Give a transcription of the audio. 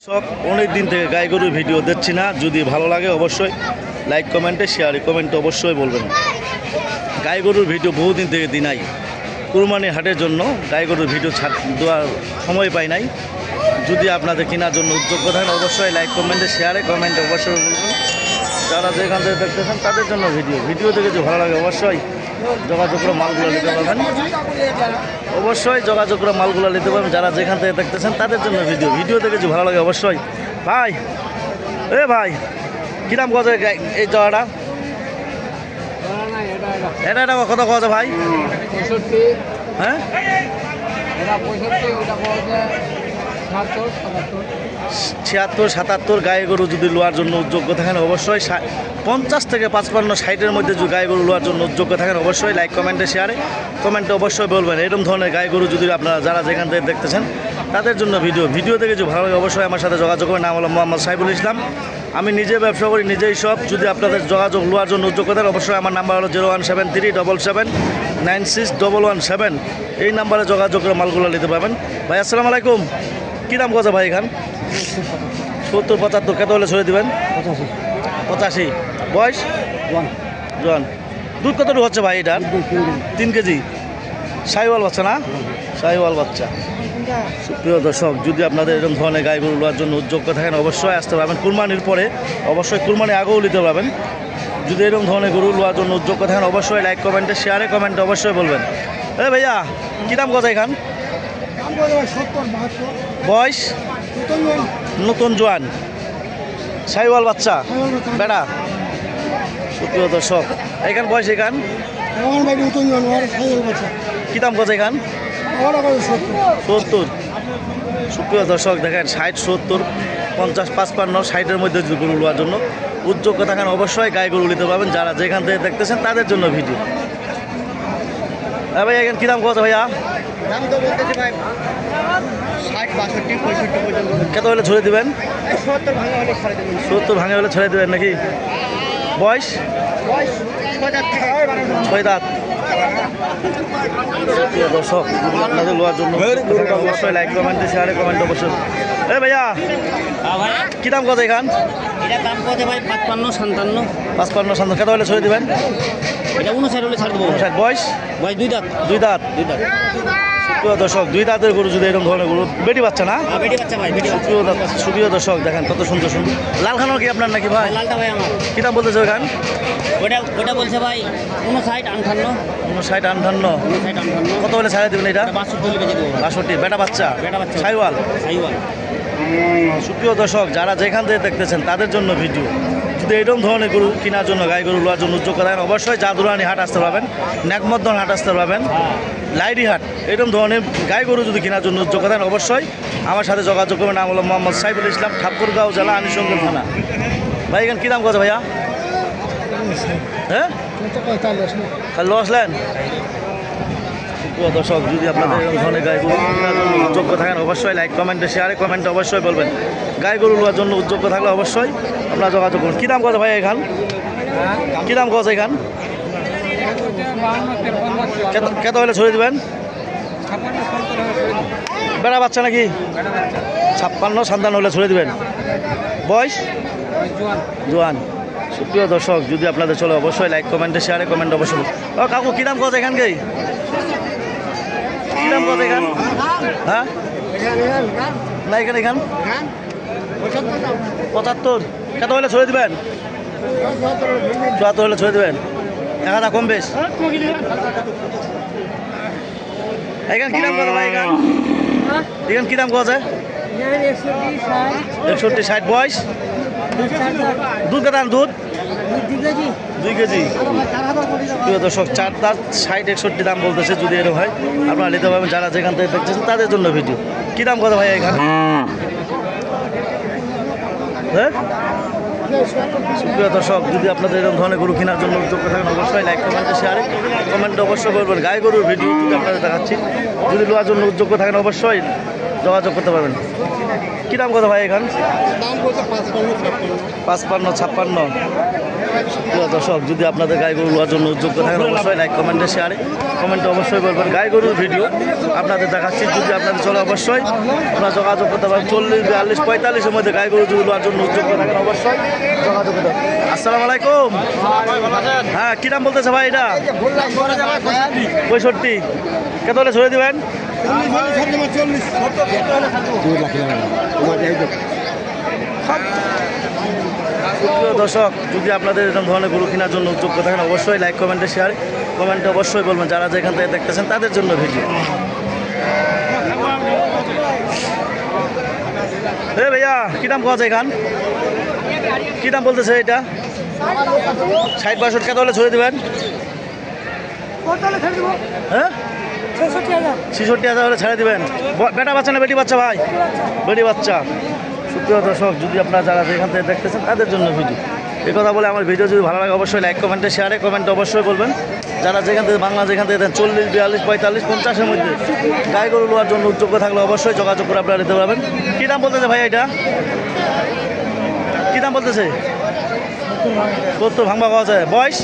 সব অনেক দিন থেকে গাই গরুর ভিডিও দিচ্ছি না। যদি ভালো লাগে অবশ্যই লাইক কমেন্টে শেয়ারে কমেন্টে অবশ্যই বলবেন। গাই গরুর ভিডিও বহুদিন থেকে দিনাই, কুরবানি হাটের জন্য গাই গরুর ভিডিও দেওয়ার সময় পাই নাই। যদি আপনাদের কেনার জন্য উদ্যোগ থাকেন অবশ্যই লাইক কমেন্টে শেয়ারে কমেন্টে অবশ্যই বলবেন। যারা যেখান থেকে দেখতেছেন তাদের জন্য ভিডিও দেখে যদি ভালো লাগে অবশ্যই যোগাযোগ করে মালগুলো নিতে পারবেন। অবশ্যই যোগাযোগ করে মালগুলো নিতে পারবেন। যারা যেখান থেকে দেখতেছেন তাদের জন্য ভিডিও দেখে যদি ভালো লাগে অবশ্যই। ভাই ভাই কী দাম কত এই জগাটা? এটা কত কত ভাই? হ্যাঁ 76-77 গায়ে গরু যদি লোয়ার জন্য উদ্যোগ্য থাকেন অবশ্যই 50 থেকে 55-60-এর মধ্যে যদি গায়ে গরু লোয়ার জন্য উদ্যোগ্য থাকেন অবশ্যই লাইক কমেন্টে শেয়ারে কমেন্টে অবশ্যই বলবেন। এরকম ধরনের গায়ে গরু যদি আপনারা যারা যেখান থেকে দেখতেছেন তাদের জন্য ভিডিও দেখে যদি ভালো লাগে অবশ্যই আমার সাথে যোগাযোগ করবেন। নাম হলো মোহাম্মদ সাইফুল ইসলাম। আমি নিজে ব্যবসা করি, নিজেই সব। যদি আপনাদের যোগাযোগ লোয়ার জন্য উদ্যোগ করেন অবশ্যই আমার নাম্বার হলো 01737796117। এই নাম্বারে যোগাযোগ করে মালগুলো নিতে পারবেন। ভাই আসসালামু আলাইকুম। কী দাম কত ভাই এখান? 70-75। কত হলে ছড়ে দেবেন? 85। বয়স? জোয়ান। দুধ কতটুকু হচ্ছে ভাই এটার? 3 কেজি। সাইওয়াল বাচ্চা না? সাইওয়াল বাচ্চা। সুপ্রিয় দর্শক, যদি আপনাদের এরকম ধরনের গাই গরু লোয়ার জন্য উদ্যোগ থাকেন অবশ্যই আসতে পারবেন। কুরবানির পরে অবশ্যই কুরবানি আগেও নিতে পারবেন। যদি এরকম ধরনের গরু লোয়ার জন্য উদ্যোগ থাকেন অবশ্যই লাইক কমেন্টে শেয়ারে কমেন্টে অবশ্যই বলবেন। ভাইয়া কী দাম কত এখান? বয়স? নতুন জোয়ান। সাইওয়াল বাচ্চা বেড়া। সুপ্রিয় দর্শক, এখান বয়স এখান কী দাম কত এখান? 70। সুপ্রিয় দর্শক দেখেন 60-70 50-55-60-এর মধ্যে যদি গরু লোয়ার জন্য উদ্যোগ থাকেন অবশ্যই গায়ে গরু নিতে পারবেন। যারা যেখান থেকে দেখতেছেন তাদের জন্য ভিডিও। ভাই এখানে কী দাম কত ভাইয়া? দাম তো বলতেছি ভাই 60-62-65 পর্যন্ত। কত হলে ছড়ে দেবেন? 70 ভাঙা হলে ছাড়ে দেবেন। 70 ভাঙে হলে ছড়ে দেবেন নাকি? বয়স? 6 দাঁত। দর্শক আপনাদের লোয়ার জন্য অবশ্যই লাইক কমেন্টে শেয়ারে কমেন্ট অবশ্যই। ভাইয়া কী দাম কত এখান? এটা দাম কত ভাই? 55-57। 55-57। কত হলে ছড়ে দেবেন? এটা 59 হলে ছাড় দেবো। বয়স? 2 দাঁত। 2 দাঁত। সুপ্রিয় দর্শক, 2 দাঁতের গরু যদি এরকম ধরনের গরু, বেটি বাচ্চা না? বেটি বাচ্চা ভাই, বেটি বাচ্চা। সুপ্রিয় দর্শক দেখেন কত সুন্দর। লালখানো কি আপনার নাকি ভাই? লালটা ভাই আমার। কী দাম বলতেছে ওইখান? ওটা বলছে ভাই 59-58। 59-58। কত হলে ছাড়ে দেবেন এটা? 62। বেটা বাচ্চা? সাইওয়াল। সুপ্রিয় দর্শক, যারা যেখান থেকে দেখতেছেন তাদের জন্য ভিডিও। যদি এরকম ধরনের গরু কেনার জন্য গাই গরু লোয়ার জন্য উদ্যোগ করেন অবশ্যই জাদুরানি হাট আসতে পারবেন, নেকমদ্দন হাট আসতে পারবেন, লাইডি হাট। এরকম ধরনের গাই গরু যদি কেনার জন্য উদ্যোগ করেন অবশ্যই আমার সাথে যোগাযোগ করবেন। নাম হলো মোহাম্মদ সাইফুল ইসলাম, ঠাকুরগাঁও জেলা, আনিসঙ্গল থানা। ভাই এখানে কী দাম কত ভাইয়া? হ্যাঁ খালি লস নেন? দর্শক, যদি আপনাদের এরকম ধরনের গাই গরু কেনার জন্য উদ্যোগ থাকেন অবশ্যই লাইক কমেন্টে শেয়ারে কমেন্টে অবশ্যই বলবেন। গাই গরু লোয়ার জন্য উদ্যোগ থাকলে অবশ্যই আপনারা যোগাযোগ করুন। কী দাম কত ভাই এখান? কী দাম কত এখান? কত হলে ছড়িয়ে দেবেন? বেড়া বাচ্চা নাকি? 56-57 হলে ছড়িয়ে দেবেন। বয়স? জোয়ান। সুপ্রিয় দর্শক, যদি আপনাদের চলে অবশ্যই লাইক কমেন্টে শেয়ারে কমেন্ট অবশ্যই। কাকু কী দাম কত এখান? কী দাম কত এখান? হ্যাঁ না এখানে 75। কত হলে ছড়িয়ে দেবেন? 74 হলে ছড়িয়ে দেবেন। 1000 কম বেশ। এখানে কী দাম কত ভাই? এখানে কী দাম কত? 61-60। বয়স? দুধ কেতান? দুধ 2 কেজি। প্রিয় দর্শক, 4 দাঁত, 60-61 দাম বলতেছে। যদি এরকম হয় আপনারা নিতে পারবেন। যারা যেখান থেকে দেখতেছেন তাদের জন্য ভিডিও। কী দাম কত ভাই এখানে? হ্যাঁ প্রিয় দর্শক, যদি আপনাদের এরকম ধরনের গরু কেনার জন্য উদ্যোগ থাকেন অবশ্যই লাইক কমেন্টে শেয়ারে কমেন্টে অবশ্যই করবেন। গাই গরুর ভিডিও যদি আপনাদের দেখাচ্ছি, যদি লোয়ার জন্য উদ্যোগ থাকেন অবশ্যই যোগাযোগ করতে পারবেন। কী দাম কত ভাই এখান? 55-56। প্রিয় দর্শক, যদি আপনাদের গাই গরু লোয়ার জন্য উদ্যোগ থাকেন অবশ্যই লাইক কমেন্টে শেয়ারে কমেন্টে অবশ্যই বলবেন। গাই গরুর ভিডিও আপনাদের দেখাচ্ছি, যদি আপনাদের চলে অবশ্যই আপনারা যোগাযোগ করতে পারেন। 40, 42, 45-এর মধ্যে গাই গরু যদি নেওয়ার জন্য উদ্যোগ থাকেন অবশ্যই যোগাযোগ করতে পারেন। আসসালামু আলাইকুম। হ্যাঁ, কী দাম বলতেছে ভাই এটা? 65। কত হলে ছড়ে দেবেন? সুপ্রিয় দর্শক, যদি আপনাদের এরকম ধরনের গরু কেনার জন্য উদ্যোগ থাকেন অবশ্যই লাইক, কমেন্টে শেয়ার, কমেন্টে অবশ্যই বলবেন যারা যেখান থেকে দেখতেছেন তাদের জন্য ভিডিও। এ ভাইয়া, কী দাম পাওয়া যায় এখান? কী দাম বলতেছে এটা? 60-62 কত হলে ছড়ে দেবেন? হ্যাঁ, 66,000 হলে ছেড়ে দেবেন। বেটা বাচ্চা না বেটি বাচ্চা ভাই? বেটি বাচ্চা। সুপ্রিয় দর্শক, যদি আপনারা যারা যেখান থেকে দেখতেছেন তাদের জন্য ভিডিও। এই কথা বলে আমার ভিডিও যদি ভালো লাগে অবশ্যই লাইক, কমেন্টে শেয়ারে, কমেন্টে অবশ্যই বলবেন যারা যেখান থেকে বাংলা যেখান থেকে দেন। 40, 42, 45, 50-এর মধ্যে গাই গরু নেওয়ার জন্য উদ্যোগ থাকলে অবশ্যই যোগাযোগ করে আপনারা নিতে পারবেন। কী দাম বলতেছে ভাই এটা? কী দাম বলতেছে? 70 ভাঙবা পাওয়া যায়। বয়স?